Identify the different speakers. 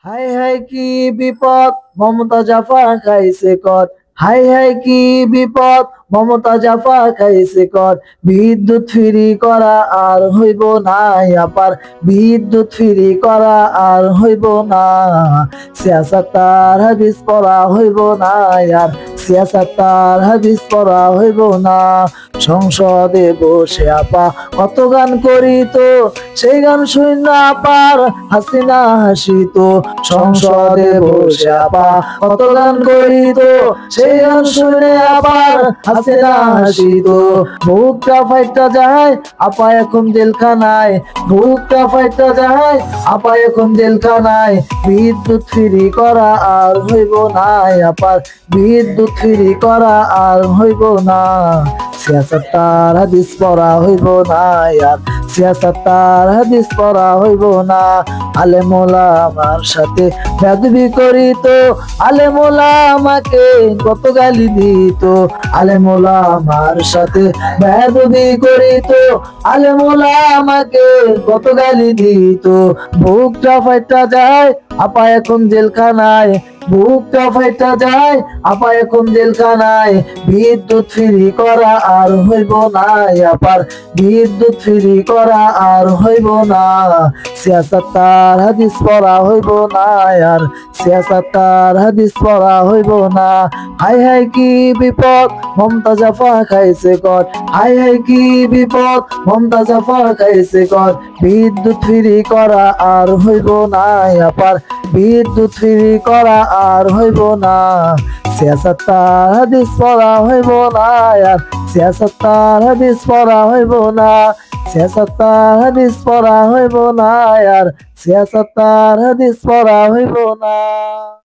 Speaker 1: হায় হায় কি বিপদ, মমতা জাফা খাইছে কর। হায় হায় কি বিপদ, মমতা জাফা খাইছে কর। বিদ্যুৎ ফ্রি করা আর হইব না আপার, বিদ্যুৎ ফ্রি করা আর হইব না। সিয়াসাতার হাদিস পড়া হইব না আর, সিয়াসাতার হাদিস পড়া হইব না। সংসদে বসে আপা কত গান করিত, সেই গান শুন আপার হাসিনা হাসিত। সংসদে বসে আপা কত গান করিত, সেই গান শুনে আবার হাসিনা হাসিত। বুকটা ফাইটা যায় আপা এখন জেলখানায়, বুকটা ফাইটা যায় আপা এখন জেলখানায়। বিদ্যুৎ ফ্রি করা আর হইব না আপার, বিদ্যুৎ ফ্রি করা আর হইব না। সিয়াসাতার হাদিস পড়া হইব না আর, সিয়াসাতার হাদিস পড়া হইব না। আলেমোলা আমার সাথে বেয়াদবি করিত, আলেমোলা আমাকে কত গালি দিত। আলেমোলা আমার সাথে বেয়াদবি করিত, আলেমোলা আমাকে কত গালি দিত। বুকটা ফাইটা যায় আপা এখন জেলখানায়, বুকটা ফাইটা যায় আপা এখন জেলখানায়। বিদ্যুৎ ফ্রি করা আর হইব না আপার, বিদ্যুৎ ফ্রি করা আর হইব না। সিয়াসাতার হাদিস পড়া হইব না আর, সিয়াসাতার হাদিস পড়া হইব না। হায় হায় কি বিপদ, মমতা জাফা খাইছে কর। হায় হায় কি বিপদ, মমতা জাফা খাইছে কর। বিদ্যুৎ ফ্রি করা আর হইব না আপার, বিদ্যুৎ ফ্রি করা আর হইব না। সিয়াসাতার হাদিস পড়া হইব না আর, সিয়াসাতার হাদিস পড়া হইব না। সিয়াসাতার হাদিস পড়া হইব না আর, সিয়াসাতার হাদিস পড়া হইব না।